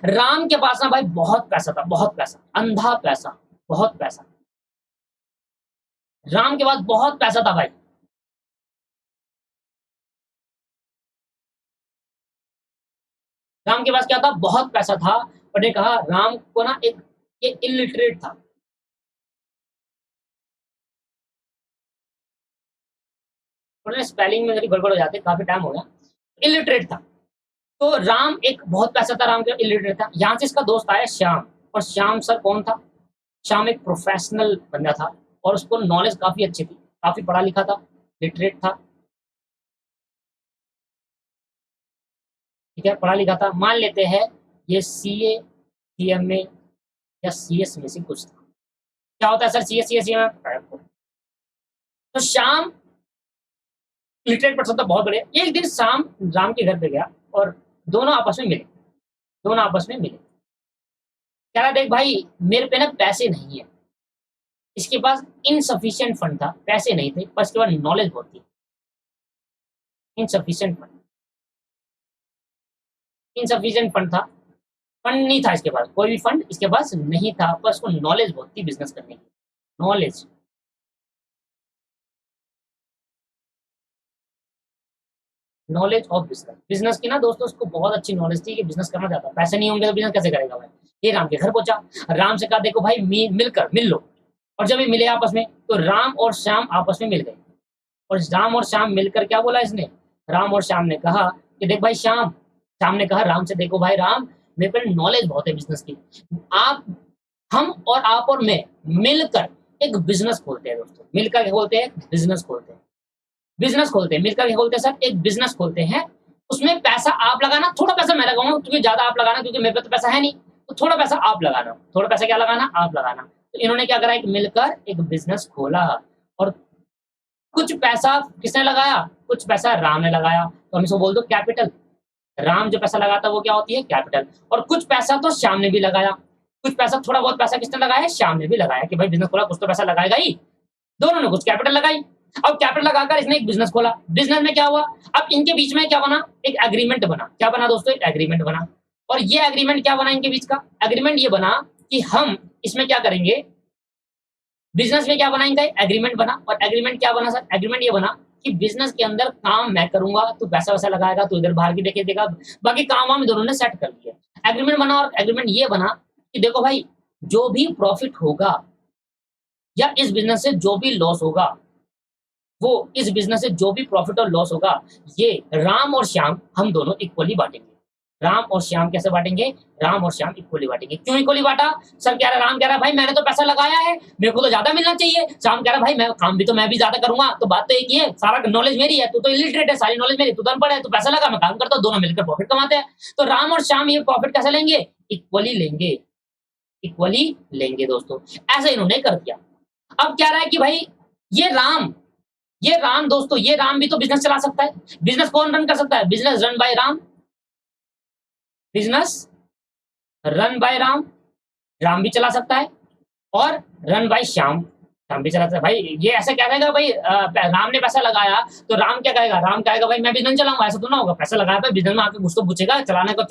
राम के पास ना भाई बहुत पैसा था, बहुत पैसा, अंधा पैसा, बहुत पैसा। राम के पास बहुत पैसा था भाई। राम के पास क्या था? बहुत पैसा था। और ने कहा राम को ना एक, ये इलिटरेट था, थोड़ा स्पेलिंग में मेरी गड़बड़ हो जाती है, काफी टाइम हो गया। इलिटरेट था। तो राम, एक बहुत पैसा था राम के, इलिटरेट था। यहाँ से इसका दोस्त आया श्याम। और श्याम सर कौन था? श्याम एक प्रोफेशनल बंदा था और उसको नॉलेज काफी अच्छी थी, काफी पढ़ा लिखा था, लिटरेट था, ठीक है, पढ़ा लिखा था। मान लेते हैं ये सीए, सीएमए या सीएस में से कुछ था। क्या होता है सर सीए, सीए, सीएमए? तो श्याम लिटरेट पर्सन था, बहुत बड़े। एक दिन शाम राम के घर पे गया और दोनों आपस में मिले, दोनों आपस में मिले। कह रहा देख भाई, मेरे पे ना पैसे नहीं है। इसके पास इनसफिशिएंट फंड था, पैसे नहीं थे, पर इसके पास नॉलेज बहुत थी। इनसफिशिएंट फंड, इनसफिशिएंट फंड था, फंड नहीं था इसके पास, कोई भी फंड इसके पास नहीं था, पर उसको नॉलेज बहुत थी बिजनेस करने की, knowledge. Knowledge of business, business की ना दोस्तों उसको बहुत अच्छी नॉलेज थी कि बिजनेस करना चाहता। पैसे नहीं होंगे तो बिजनेस कैसे करेगा भाई। ये राम के घर पहुंचा, राम से कहा देखो भाई मिलकर मिल लो। और जब ये मिले आपस में, तो राम और श्याम आपस में मिल गए। और राम और श्याम मिलकर क्या बोला इसने? राम और श्याम ने कहा कि देख भाई श्याम, श्याम ने कहा राम से, देखो भाई राम, मेरे पे नॉलेज बहुत है बिजनेस की, आप, हम और आप और मैं मिलकर एक बिजनेस खोलते हैं दोस्तों। मिलकर क्या खोलते हैं? बिजनेस खोलते हैं, बिजनेस खोलते हैं। मिलकर क्या खोलते हैं सर? एक बिजनेस खोलते हैं। उसमें पैसा आप लगाना, थोड़ा पैसा मैं लगाऊंगा क्योंकि ज्यादा आप लगाना, क्योंकि मेरे पे तो पैसा है नहीं, तो थोड़ा पैसा आप लगाना, थोड़ा पैसा क्या लगाना? आप लगाना। तो इन्होंने क्या करा, एक मिलकर एक बिजनेस खोला। और कुछ पैसा किसने लगाया? कुछ पैसा राम ने लगाया, तो हम इसको बोल दो कैपिटल। राम जो पैसा लगाता है वो क्या होती है? कैपिटल। और कुछ पैसा तो श्याम ने भी लगाया, कुछ पैसा, थोड़ा बहुत पैसा किसने लगाया? श्याम ने भी लगाया कि भाई बिजनेस खोला, कुछ तो पैसा लगाएगा ही। दोनों ने कुछ कैपिटल लगाई। अब कैपिटल लगाकर इसने एक बिजनेस खोला। बिजनेस में क्या हुआ? अब इनके बीच में क्या बना? एक एग्रीमेंट बना। क्या बना दोस्तों? एक एग्रीमेंट बना। और ये एग्रीमेंट क्या बना इनके बीच का? एग्रीमेंट ये बना कि हम इसमें क्या करेंगे, बिजनेस में क्या बना इनका? एग्रीमेंट बना। और एग्रीमेंट क्या बना सर? एग्रीमेंट ये बना कि बिजनेस के अंदर काम मैं करूंगा, तू पैसा वैसा लगाएगा, तू इधर बाहर की देखे देगा, बाकी काम वाम दोनों ने सेट कर लिया। एग्रीमेंट बना। और एग्रीमेंट ये बना कि देखो भाई, जो भी प्रॉफिट होगा या इस बिजनेस से जो भी लॉस होगा, वो इस बिजनेस से जो भी प्रॉफिट और लॉस होगा, ये राम और श्याम हम दोनों इक्वली बांटेंगे। राम और श्याम कैसे बांटेंगे? राम और श्याम इक्वली बांटेंगे। क्यों इक्वली बांटा? सर कह रहा, राम कह रहा भाई मैंने तो पैसा लगाया है, मेरे को तो ज्यादा मिलना चाहिए। श्याम कह रहा भाई मैं काम भी तो मैं भी ज्यादा करूंगा, तो बात तो एक ही है, सारा नॉलेज मेरी है, तू तो इलिटरेट है, सारी नॉलेज मेरी, तू तो अनपढ़ है, तू पैसा लगा मैं काम करता हूँ, दोनों मिलकर प्रॉफिट कमाते हैं। तो राम और श्याम ये प्रॉफिट कैसे लेंगे? इक्वली लेंगे, इक्वली लेंगे दोस्तों। ऐसा इन्होंने कर दिया। अब कह रहा है कि भाई ये राम, ये राम दोस्तों, ये राम भी तो बिजनेस चला सकता है। बिजनेस कौन रन कर सकता है? Business run by Ram, business run by Ram, Ram भी चला सकता है, और रन बाय श्याम, राम भी चलाता है भाई। ये ऐसे क्या कहेगा भाई, राम ने पैसा लगाया तो राम क्या कहेगा, राम कहेगा भाई मैं बिजनेस चलाऊंगा, ऐसा तो ना होगा। पैसा लगाया तो बिजनेस में आके कुछ तो पूछेगा चलाने को,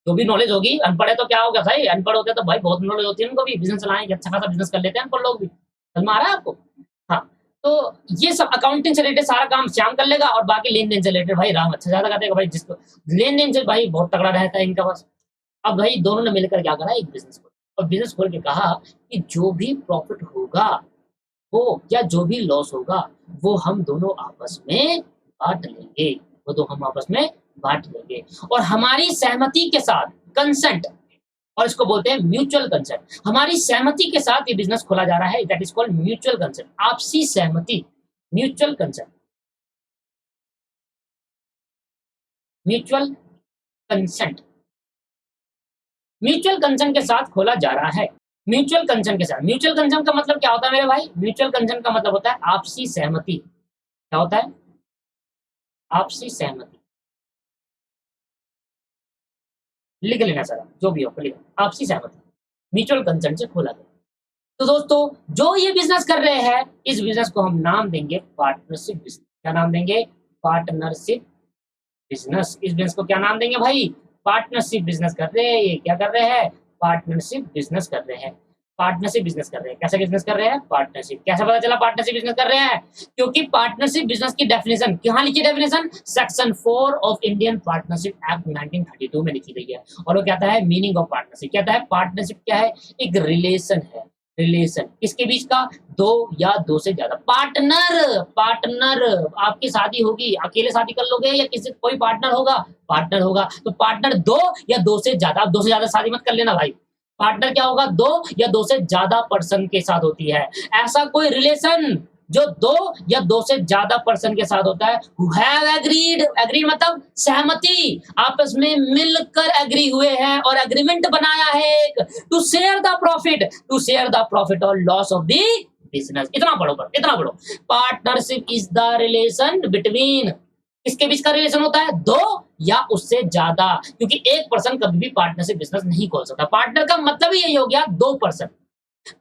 जो भी नॉलेज होगी। अनपढ़ है तो क्या होगा भाई, अनपढ़ होते तो भाई बहुत नॉलेज होती है उनको भी, बिजनेस चलाएंगे, अच्छा खासा बिजनेस कर लेते हैं अनपढ़ लोग भी। समझ में आ रहा है आपको? हाँ, तो ये सब अकाउंटिंग से रिलेटेड सारा काम श्याम कर लेगा, और बाकी लेन देन से रिलेटेड भाई राम अच्छा ज्यादा कर देगा भाई, जिसको लेन देन से भाई बहुत तगड़ा रहता है इनका बस। अब भाई दोनों ने मिलकर क्या करा, एक बिजनेस खोला, और बिजनेस खोल के कहा कि जो भी प्रॉफिट होगा वो, या जो भी लॉस होगा वो हम दोनों आपस में बांट लेंगे, वो तो हम आपस में बांट लेंगे, और हमारी सहमति के साथ, कंसेंट, और इसको बोलते हैं म्यूचुअल कंसेंट। हमारी सहमति के साथ ये बिजनेस खोला जा रहा है, that is called mutual consent, आपसी सहमति, mutual consent, mutual consent, mutual consent के साथ खोला जा रहा है। म्यूचुअल कंसेंट के साथ, म्यूचुअल कंसेंट का मतलब क्या होता है मेरे भाई, म्यूचुअल कंसेंट का मतलब होता है आपसी सहमति। क्या होता है? आपसी सहमति। लिख लेना सारा, जो भी हो लिख, आपसी सहमति, म्यूचुअल कंसेंट से खोला गया। तो दोस्तों जो ये बिजनेस कर रहे हैं, इस बिजनेस को हम नाम देंगे पार्टनरशिप बिजनेस। क्या नाम देंगे? Partnership business. इस बिजनेस को क्या नाम देंगे भाई? पार्टनरशिप बिजनेस कर रहे हैं। ये क्या कर रहे हैं? पार्टनरशिप बिजनेस कर रहे हैं। पार्टनरशिप बिजनेस कर रहे हैं। कैसा बिजनेस कर रहे हैं? पार्टनरशिप। कैसे पता चला पार्टनरशिप बिजनेस कर रहे हैं? क्योंकि पार्टनरशिप बिजनेस की डेफिनेशन कहाँ लिखी? Definition section 4 of Indian partnership act 1932 में लिखी गई है। और वो कहता है मीनिंग ऑफ पार्टनरशिप। कहता है पार्टनरशिप क्या है? एक रिलेशन है। रिलेशन किसके बीच का? दो या दो से ज्यादा पार्टनर। पार्टनर, आपकी शादी होगी, अकेले शादी कर लोगे या किसी कोई पार्टनर होगा? पार्टनर होगा। तो पार्टनर दो या दो से ज्यादा। अब दो से ज्यादा शादी मत कर लेना भाई। पार्टनर क्या होगा? दो या दो से ज्यादा पर्सन के साथ होती है ऐसा कोई रिलेशन जो दो या दो से ज्यादा पर्सन के साथ होता है। who have agreed, agreed मतलब सहमति, आपस में मिलकर एग्री हुए हैं और एग्रीमेंट बनाया है एक, to share the profit, to share the profit और लॉस ऑफ द बिजनेस। इतना पढ़ो, पर इतना पढ़ो। Partnership is the relation between, किसके बीच का रिलेशन होता है? दो या उससे ज्यादा, क्योंकि एक पर्सन कभी भी पार्टनरशिप बिजनेस नहीं खोल सकता। पार्टनर का मतलब ही यही हो गया, दो person.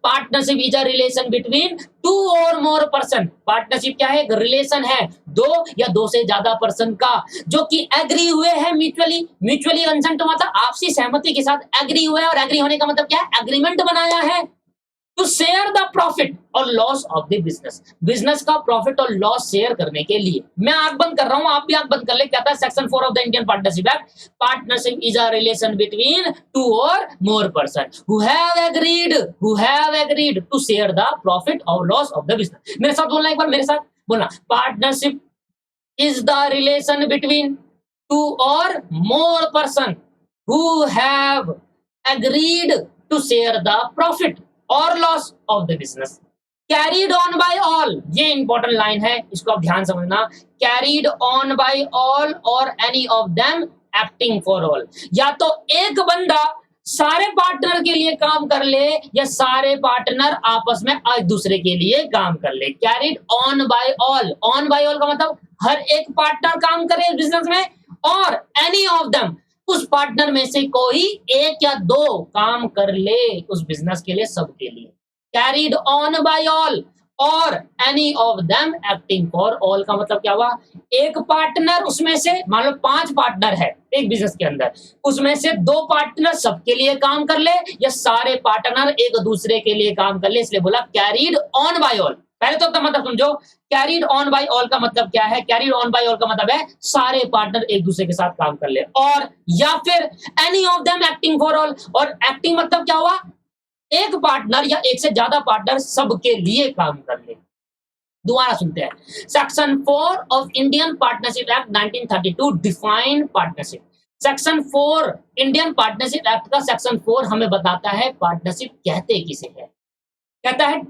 Partnership is a relation between two or more person. Partnership क्या है? एक रिलेशन है दो या दो से ज्यादा पर्सन का, जो कि एग्री हुए हैं म्यूचुअली। म्यूचुअली कंसेंट मतलब आपसी सहमति के साथ एग्री हुए, और एग्री होने का मतलब क्या है? एग्रीमेंट बनाया है टू शेयर द प्रॉफिट और loss of the business. Business का प्रॉफिट और लॉस शेयर करने के लिए। मैं आंख बंद कर रहा हूं, आप भी आंख बंद कर ले। कहता है section 4 of the Indian partnership act, partnership is a relation between two or more person who have agreed to share the profit और लॉस ऑफ द बिजनेस। मेरे साथ बोलना, एक बार मेरे साथ बोलना। Partnership is the relation between two or more person who have agreed to share the profit और loss of the business, carried on by all. ये इंपॉर्टेंट लाइन है, इसको आप ध्यान समझना। Carried on by all or any of them acting for all. या तो एक बंदा सारे पार्टनर के लिए काम कर ले, या सारे पार्टनर आपस में एक दूसरे के लिए काम कर ले। Carried on by all. On by all का मतलब हर एक पार्टनर काम करे इस बिजनेस में, और एनी ऑफ देम, उस पार्टनर में से कोई एक या दो काम कर ले उस बिजनेस के लिए, सबके लिए। Carried on by all or any of them acting for all का मतलब क्या हुआ? एक पार्टनर, उसमें से मान लो 5 पार्टनर है एक बिजनेस के अंदर, उसमें से 2 पार्टनर सबके लिए काम कर ले, या सारे पार्टनर एक दूसरे के लिए काम कर ले, इसलिए बोला कैरीड ऑन बाय ऑल। पहले तो अपना मतलब समझो, कैरीड ऑन बाय ऑल का मतलब क्या है? कैरीड ऑन बाय ऑल का मतलब है सारे पार्टनर एक दूसरे के साथ काम कर ले, और या फिर any of them acting for all. और एक्टिंग मतलब क्या हुआ? एक पार्टनर या एक से ज्यादा पार्टनर सबके लिए काम कर ले। दोबारा सुनते हैं। Section 4 of Indian partnership act 1932 define partnership. Section 4 Indian partnership act का सेक्शन 4 हमें बताता है पार्टनरशिप कहते किसे है। कहता है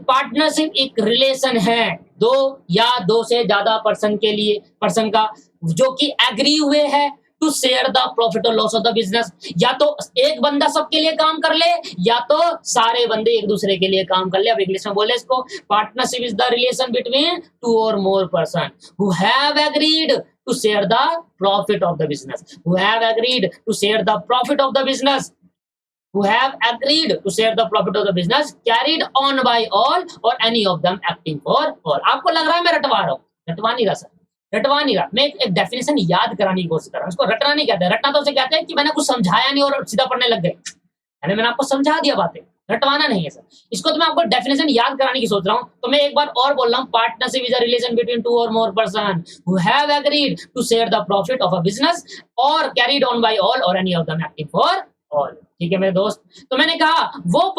पार्टनरशिप एक रिलेशन है दो या दो से ज्यादा पर्सन के लिए, पर्सन का, जो कि एग्री हुए हैं टू शेयर द प्रॉफिट और लॉस ऑफ द बिजनेस। या तो एक बंदा सबके लिए काम कर ले, या तो सारे बंदे एक दूसरे के लिए काम कर ले। अब इंग्लिश में बोले इसको, partnership is the relation between two or more person who have agreed to share the profit of the business, who have agreed to share the profit of the business. who have agreed to share the profit of the business carried on by all or any of them acting for all। आपको लग रहा है मैं रटवा रहा हूँ, रटवा नहीं रहा सर, रटवा नहीं रहा, मैं एक डेफिनेशन याद कराने की कोशिश कर रहा हूँ। इसको रटना नहीं कहते, रटना तो उसे कहते हैं कि मैंने कुछ समझाया नहीं और सीधा पढ़ने लग गए, यानी मैंने आपको समझा दिया बातें, रटवाना नहीं है सर। इसको तो मैं आपको डेफिनेशन याद कराने की सोच रहा हूँ, तो मैं एक बार और बोल रहा हूँ, partnership is a relation between two or more person who have agreed to share the profit of a business और carried on by all or any of them acting for all. ठीक है मेरे दोस्त, तो मैंने कहा वो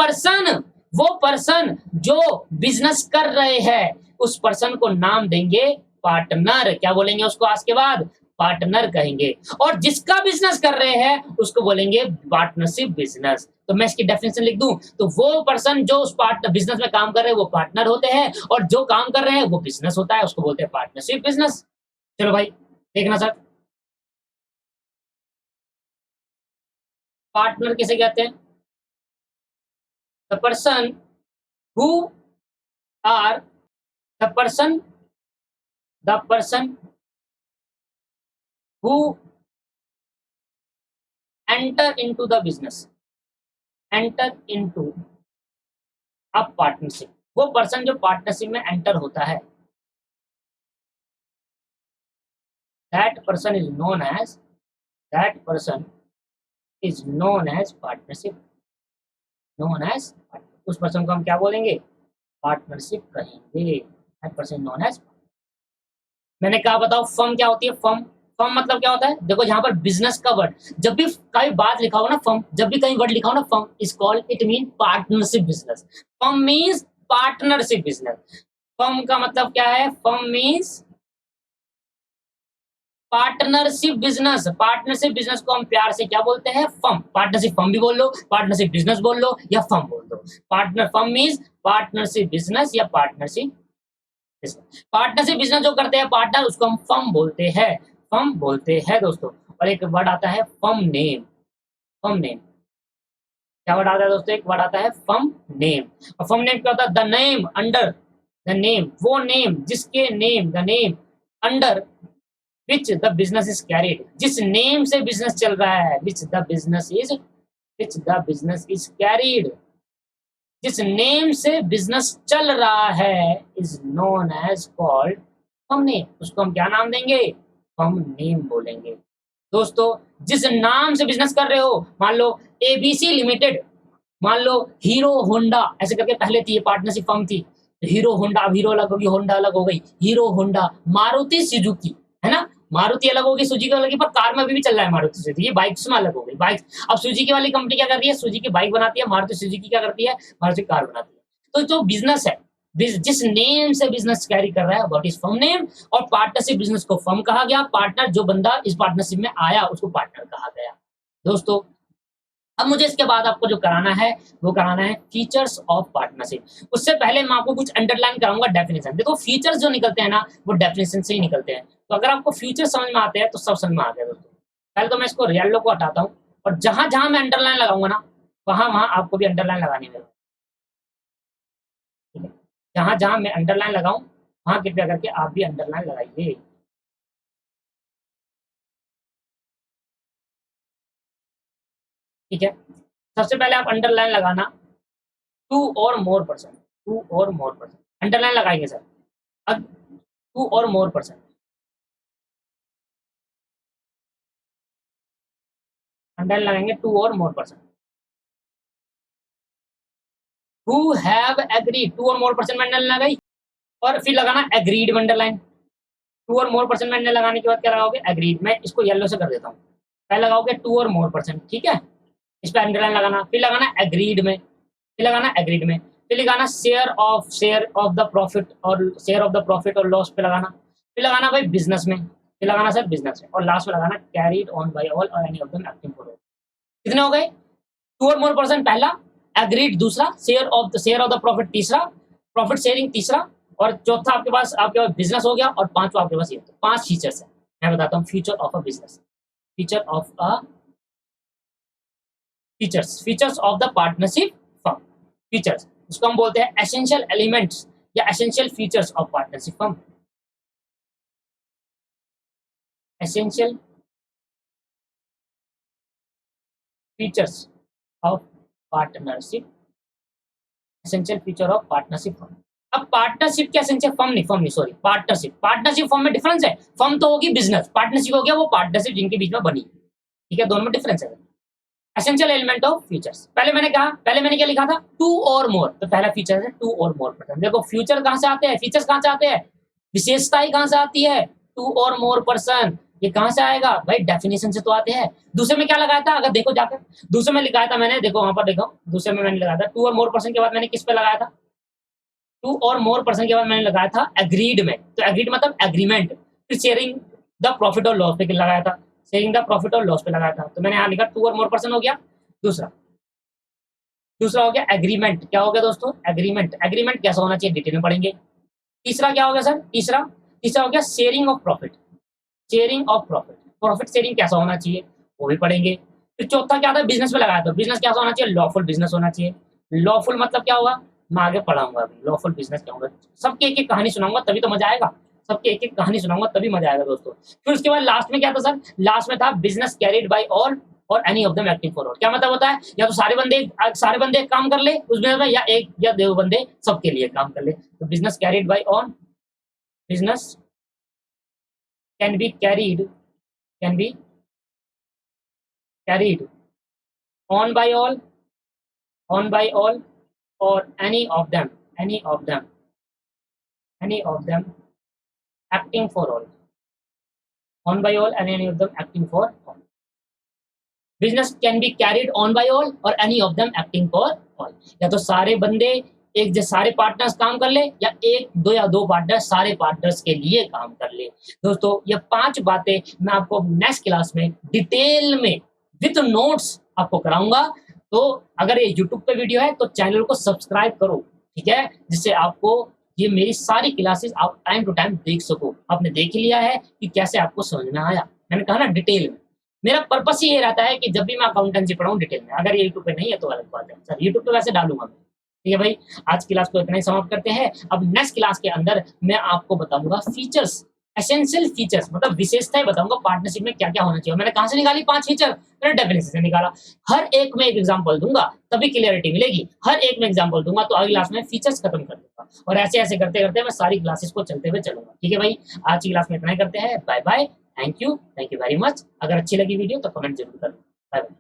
पर्सन जो बिजनेस कर रहे हैं उस पर्सन को नाम देंगे पार्टनर। क्या बोलेंगे उसको आज के बाद? पार्टनर कहेंगे। और जिसका बिजनेस कर रहे हैं उसको बोलेंगे पार्टनरशिप बिजनेस। तो मैं इसकी डेफिनेशन लिख दूं तो वो पर्सन जो उस पार्टनर बिजनेस में काम कर रहे हैं वो पार्टनर होते हैं, और जो काम कर रहे हैं वो बिजनेस होता है, उसको बोलते हैं पार्टनरशिप बिजनेस। चलो भाई देखना सर, पार्टनर किसे कहते हैं? The person who are the person who enter into the business, enter into a partnership. वो पर्सन जो पार्टनरशिप में एंटर होता है, that person is known as that person is known as partnership, known as, उस पर्सन को हम क्या बोलेंगे? पार्टनरशिप कहेंगे। That person known as. मैंने कहा बताओ फर्म क्या होती है? फर्म, फर्म मतलब क्या होता है? देखो यहाँ पर बिजनेस का वर्ड, जब भी कहीं बात लिखा हो ना फर्म, जब भी कहीं वर्ड लिखा हो ना firm is called, it mean partnership business. Firm means partnership business. Firm का मतलब क्या है? Firm means partnership business. Partnership business को हम प्यार से क्या बोलते हैं? फर्म। पार्टनरशिप फर्म भी बोल लो, पार्टनरशिप बिजनेस बोल लो, या फर्म बोल दो। Partner firm means partnership business या पार्टनरशिप बिजनेस। पार्टनरशिप बिजनेस जो करते हैं पार्टनर, उसको हम फर्म बोलते हैं, फर्म बोलते हैं दोस्तों। और एक वर्ड आता है फर्म नेम। फर्म नेम क्या वर्ड आता है दोस्तों? एक वर्ड आता है फर्म नेम। और फर्म नेम क्या होता है? The name under, the name, वो नेम जिसके name, the name under which the business is carried, जिस नेम से बिजनेस चल रहा है, which the business is carried, जिस नेम से बिजनेस चल रहा है is known as called firm name. उसको हम क्या नाम देंगे? फर्म नेम बोलेंगे। दोस्तों जिस नाम से बिजनेस कर रहे हो, मान लो एबीसी लिमिटेड, मान लो हीरो होंडा, ऐसे करके पहले थी ये पार्टनरशिप फर्म थी, हीरो होंडा, अब हीरो अलग होगी, होंडा अलग हो गई, हीरो होंडा, मारुति सुजुकी, है ना, मारुति अलग होगी, सुजुकी अलग होगी, पर कार में भी चल रहा है मारुति सुजुकी, ये बाइक्स में अलग हो गई बाइक। अब सुजुकी वाली कंपनी क्या कर रही है? सुजुकी बाइक बनाती है, मारुति सुजुकी क्या करती है? मारुति कार बनाती है। तो जो बिजनेस है, जिस नेम से बिजनेस कैरी कर रहा है व्हाट इज फर्म नेम। और पार्टनरशिप बिजनेस को फर्म कहा गया, पार्टनर जो बंदा इस पार्टनरशिप में आया उसको पार्टनर कहा गया। दोस्तों अब मुझे इसके बाद आपको जो कराना है वो कराना है फीचर्स ऑफ पार्टनरशिप। उससे पहले मैं आपको कुछ अंडरलाइन कराऊंगा डेफिनेशन। देखो फीचर्स जो निकलते हैं ना वो डेफिनेशन से ही निकलते हैं, तो अगर आपको फीचर समझ में आते हैं तो सब समझ में आ गया दोस्तों। पहले तो मैं इसको येलो को हटाता हूँ, और जहां जहां मैं अंडरलाइन लगाऊंगा ना वहां वहां आपको भी अंडरलाइन लगानी है। ठीक है, जहां जहां मैं अंडरलाइन लगाऊं वहां कृपया करके आप भी अंडरलाइन लगाइए। ठीक है, सबसे पहले आप अंडरलाइन लगाना to or more person, two or more person underline लगाएंगे सर। अब two or more person underline लगाएंगे, two or more person who have agreed, two or more person में अंडरलाइन लगाई, और फिर लगाना एग्रीड में underline. To or more person में अंडरलाइन लगाने के बाद क्या लगाओगे? एग्रीड। मैं इसको येलो से कर देता हूँ, पहले लगाओगे टू और मोर पर्सन, ठीक है, इस पर अंडरलाइन लगाना, फिर लगाना एग्रीड में, फिर लगाना एग्रीड में, फिर लगाना शेयर ऑफ द प्रॉफिट और शेयर ऑफ द प्रॉफिट और लॉस पे लगाना, फिर लगाना भाई बिजनेस में, फिर लगाना सर बिजनेस में, और लास्ट में लगाना carried on by all or any of them acting for all. कितने हो गए? टू और मोर पर्सन पहला, एग्रीड दूसरा, शेयर ऑफ द प्रॉफिट तीसरा, प्रॉफिट शेयरिंग तीसरा, और चौथा आपके पास बिजनेस हो गया, और पांचवा आपके पास ये तो पांच फीचर्स है। मैं बताता हूँ feature of a business, feature of a features of the partnership firm. Features उसको हम बोलते हैं एसेंशियल एलिमेंट्स या essential features of partnership firm. Essential features of partnership, essential feature of partnership firm. अब पार्टनरशिप क्या एसेंशियल फर्म नहीं सॉरी पार्टनरशिप। पार्टनरशिप फर्म में डिफरेंस है, फर्म तो होगी बिजनेस, पार्टनरशिप हो गया वो पार्टनरशिप जिनके बीच में बनी, ठीक है, दोनों में डिफरेंस है। एसेंशियल एलिमेंट ऑफ फीचर्स, पहले मैंने क्या लिखा था, टू और मोर, तो पहला फीचर है टू और मोर पर्सन। देखो फ्यूचर कहां से आते हैं, फीचर्स कहां से आते हैं, विशेषता ही कहां से आती है, टू और मोर पर्सन, ये कहां से आएगा भाई, डेफिनेशन से तो आते हैं। दूसरे में क्या लगाया था, अगर देखो जाकर दूसरे में लिखाया था मैंने, देखो वहां पर देखो दूसरे में मैंने लगाया था टू और मोर पर्सन के बाद मैंने किस पे लगाया था, टू और मोर पर्सन के बाद मैंने लगाया था एग्रीड में, तो एग्रीड मतलब एग्रीमेंट, फिर शेयरिंग द प्रॉफिट और लॉस पे लगाया था, शेयरिंग द प्रॉफिट और लॉस पे लगाया था, तो मैंने यहाँ लिखा टू और मोर पर्सन हो गया। दूसरा हो गया एग्रीमेंट, क्या हो गया दोस्तों, एग्रीमेंट, एग्रीमेंट कैसा होना चाहिए डिटेल में पढ़ेंगे। तीसरा क्या हो गया सर, तीसरा हो गया sharing of profit, sharing of profit, profit sharing कैसा होना चाहिए वो भी पढ़ेंगे। फिर चौथा क्या था, बिजनेस में लगाया था, बिजनेस कैसा होना चाहिए, लॉफुल बिजनेस होना चाहिए। लॉफुल मतलब क्या होगा, मैं आगे पढ़ाऊंगा अभी लॉफुल बिजनेस क्या होगा, सबके एक एक कहानी सुनाऊंगा तभी तो मजा आएगा, सबके एक एक कहानी सुनाऊंगा तभी मजा आएगा दोस्तों। फिर उसके बाद लास्ट में क्या था सर, लास्ट में था business carried by all or any of them acting for all. क्या मतलब होता है, या तो सारे बंदे काम कर ले उस बिजनेस में, या एक या दो बंदे सबके लिए काम कर ले। तो business carried by on, business can be carried on by all or any of them acting for all, on by all and any of them acting for all। Business can be carried on by all or any of them acting for all, या तो सारे बंदे एक जैसे सारे पार्टनर्स काम कर ले, या एक दो या दो पार्टनर्स सारे पार्टनर्स के लिए काम कर ले। दोस्तों ये 5 बातें मैं आपको नेक्स्ट क्लास में डिटेल में विद नोट्स आपको कराऊंगा। तो अगर ये यूट्यूब पे वीडियो है तो चैनल को सब्सक्राइब करो, ठीक है, जिससे आपको ये मेरी सारी क्लासेस आप टाइम टू टाइम देख सको। आपने देख लिया है कि कैसे आपको समझ में आया, मैंने कहा ना डिटेल में। मेरा पर्पस ही ये रहता है कि जब भी मैं अकाउंटेंसी पढ़ाऊँ डिटेल में, अगर ये यूट्यूब पे नहीं है तो अलग बात है सर, यूट्यूब पे वैसे डालूंगा मैं। ठीक है भाई, आज क्लास को इतना ही समाप्त करते हैं। अब नेक्स्ट क्लास के अंदर मैं आपको बताऊंगा फीचर्स, एसेंशियल फीचर्स मतलब विशेषताएं बताऊंगा पार्टनरशिप में क्या क्या होना चाहिए। मैंने कहां से निकाली 5 फीचर, मैंने डेफिनेशन से निकाला। हर एक में एक एग्जांपल दूंगा तभी क्लियरिटी मिलेगी, हर एक में एग्जांपल दूंगा तो अगली क्लास में फीचर्स खत्म कर दूंगा, और ऐसे ऐसे करते करते मैं सारी क्लासेस को चलते हुए चलूंगा। ठीक है भाई, आज की क्लास में इतना ही करते हैं, bye bye, thank you very much. अगर अच्छी लगी वीडियो तो कमेंट जरूर करें, बाय बाय।